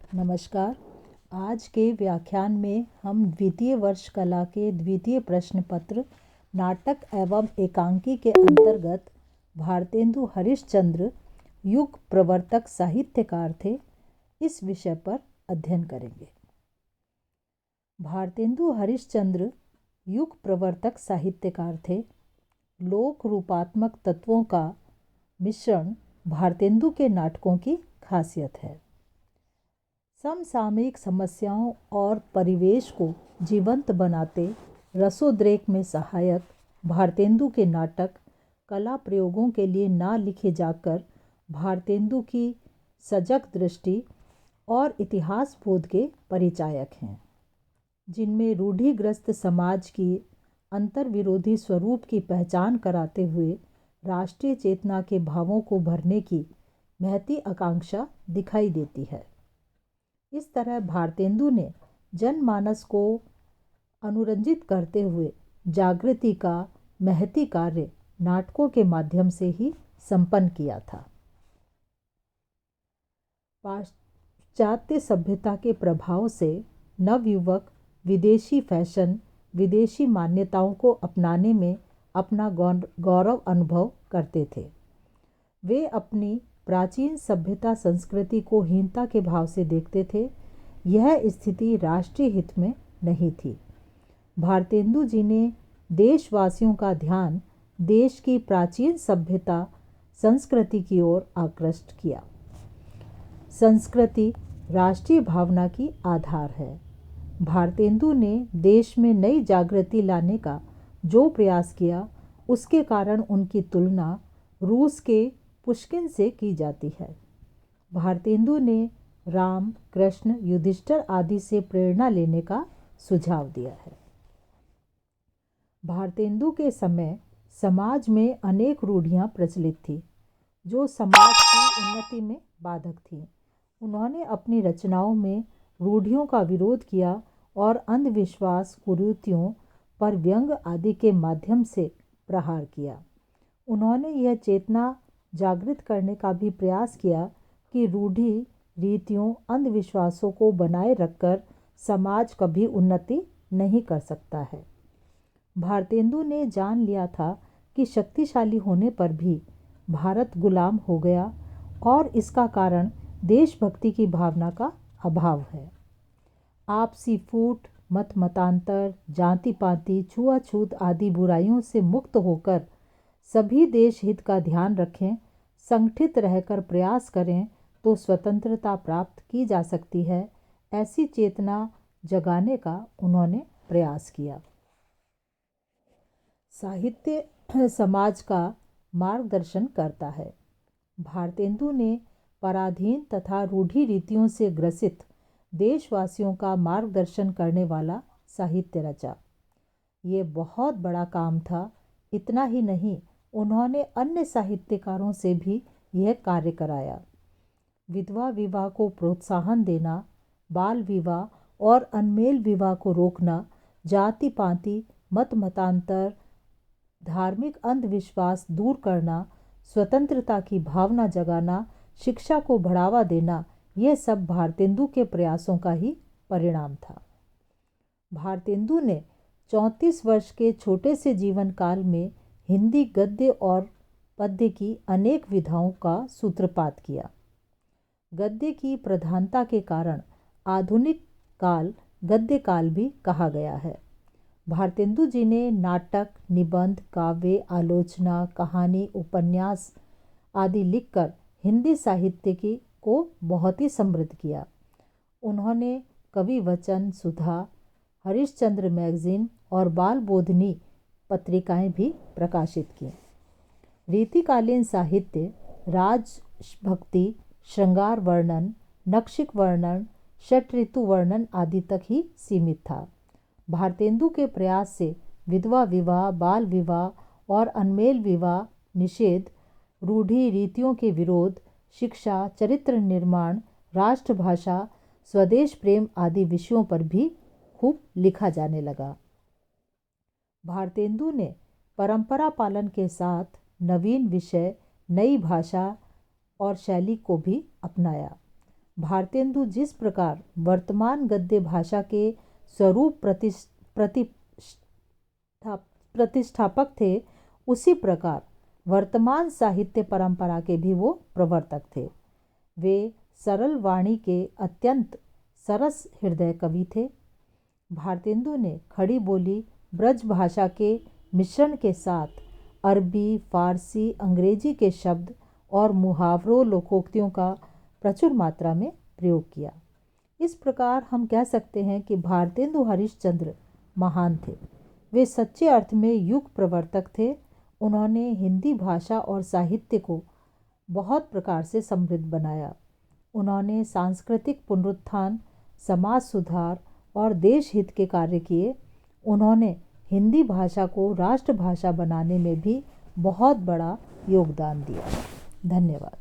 नमस्कार। आज के व्याख्यान में हम द्वितीय वर्ष कला के द्वितीय प्रश्न पत्र नाटक एवं एकांकी के अंतर्गत भारतेंदु हरिश्चंद्र युग प्रवर्तक साहित्यकार थे, इस विषय पर अध्ययन करेंगे। भारतेंदु हरिश्चंद्र युग प्रवर्तक साहित्यकार थे। लोक रूपात्मक तत्वों का मिश्रण भारतेंदु के नाटकों की खासियत है। समसामयिक समस्याओं और परिवेश को जीवंत बनाते रसोद्रेक में सहायक भारतेंदु के नाटक कला प्रयोगों के लिए ना लिखे जाकर भारतेंदु की सजग दृष्टि और इतिहास बोध के परिचायक हैं, जिनमें रूढ़िग्रस्त समाज की अंतर्विरोधी स्वरूप की पहचान कराते हुए राष्ट्रीय चेतना के भावों को भरने की महती आकांक्षा दिखाई देती है। इस तरह भारतेंदु ने जनमानस को अनुरंजित करते हुए जागृति का महती कार्य नाटकों के माध्यम से ही संपन्न किया था। पाश्चात्य सभ्यता के प्रभाव से नवयुवक विदेशी फैशन, विदेशी मान्यताओं को अपनाने में अपना गौरव अनुभव करते थे। वे अपनी प्राचीन सभ्यता संस्कृति को हीनता के भाव से देखते थे। यह स्थिति राष्ट्रीय हित में नहीं थी। भारतेंदु जी ने देशवासियों का ध्यान देश की प्राचीन सभ्यता संस्कृति की ओर आकृष्ट किया। संस्कृति राष्ट्रीय भावना की आधार है। भारतेंदु ने देश में नई जागृति लाने का जो प्रयास किया, उसके कारण उनकी तुलना रूस के पुष्किन से की जाती है। भारतेंदु ने राम, कृष्ण, युधिष्ठिर आदि से प्रेरणा लेने का सुझाव दिया है। भारतेंदु के समय समाज में अनेक रूढ़ियां प्रचलित थी, जो समाज की उन्नति में बाधक थीं। उन्होंने अपनी रचनाओं में रूढ़ियों का विरोध किया और अंधविश्वास, कुरीतियों पर व्यंग आदि के माध्यम से प्रहार किया। उन्होंने यह चेतना जागृत करने का भी प्रयास किया कि रूढ़ि रीतियों, अंधविश्वासों को बनाए रखकर समाज कभी उन्नति नहीं कर सकता है। भारतेंदु ने जान लिया था कि शक्तिशाली होने पर भी भारत गुलाम हो गया और इसका कारण देशभक्ति की भावना का अभाव है। आपसी फूट, मत मतांतर, जाति पाति, छुआछूत आदि बुराइयों से मुक्त होकर सभी देश हित का ध्यान रखें, संगठित रहकर प्रयास करें तो स्वतंत्रता प्राप्त की जा सकती है। ऐसी चेतना जगाने का उन्होंने प्रयास किया। साहित्य समाज का मार्गदर्शन करता है। भारतेंदु ने पराधीन तथा रूढ़ि रीतियों से ग्रसित देशवासियों का मार्गदर्शन करने वाला साहित्य रचा। ये बहुत बड़ा काम था। इतना ही नहीं, उन्होंने अन्य साहित्यकारों से भी यह कार्य कराया। विधवा विवाह को प्रोत्साहन देना, बाल विवाह और अनमेल विवाह को रोकना, जाति पाति, मत मतांतर, धार्मिक अंधविश्वास दूर करना, स्वतंत्रता की भावना जगाना, शिक्षा को बढ़ावा देना, यह सब भारतेंदु के प्रयासों का ही परिणाम था। भारतेंदु ने 34 वर्ष के छोटे से जीवन काल में हिंदी गद्य और पद्य की अनेक विधाओं का सूत्रपात किया। गद्य की प्रधानता के कारण आधुनिक काल गद्य काल भी कहा गया है। भारतेंदु जी ने नाटक, निबंध, काव्य, आलोचना, कहानी, उपन्यास आदि लिखकर हिंदी साहित्य को बहुत ही समृद्ध किया। उन्होंने कवि वचन, सुधा, हरिश्चंद्र मैगजीन और बाल बोधनी पत्रिकाएं भी प्रकाशित की। रीतिकालीन साहित्य राजभक्ति, श्रृंगार वर्णन, नक्षिक वर्णन, षट ऋतु वर्णन आदि तक ही सीमित था। भारतेंदु के प्रयास से विधवा विवाह, बाल विवाह और अनमेल विवाह निषेध, रूढ़ि रीतियों के विरोध, शिक्षा, चरित्र निर्माण, राष्ट्रभाषा, स्वदेश प्रेम आदि विषयों पर भी खूब लिखा जाने लगा। भारतेंदु ने परंपरा पालन के साथ नवीन विषय, नई भाषा और शैली को भी अपनाया। भारतेंदु जिस प्रकार वर्तमान गद्य भाषा के स्वरूप प्रतिष्ठापक थे, उसी प्रकार वर्तमान साहित्य परंपरा के भी वो प्रवर्तक थे। वे सरल वाणी के अत्यंत सरस हृदय कवि थे। भारतेंदु ने खड़ी बोली ब्रज भाषा के मिश्रण के साथ अरबी, फारसी, अंग्रेजी के शब्द और मुहावरों, लोकोक्तियों का प्रचुर मात्रा में प्रयोग किया। इस प्रकार हम कह सकते हैं कि भारतेंदु हरिश्चंद्र महान थे। वे सच्चे अर्थ में युग प्रवर्तक थे। उन्होंने हिंदी भाषा और साहित्य को बहुत प्रकार से समृद्ध बनाया। उन्होंने सांस्कृतिक पुनरुत्थान, समाज सुधार और देश हित के कार्य किए। उन्होंने हिंदी भाषा को राष्ट्रभाषा बनाने में भी बहुत बड़ा योगदान दिया। धन्यवाद।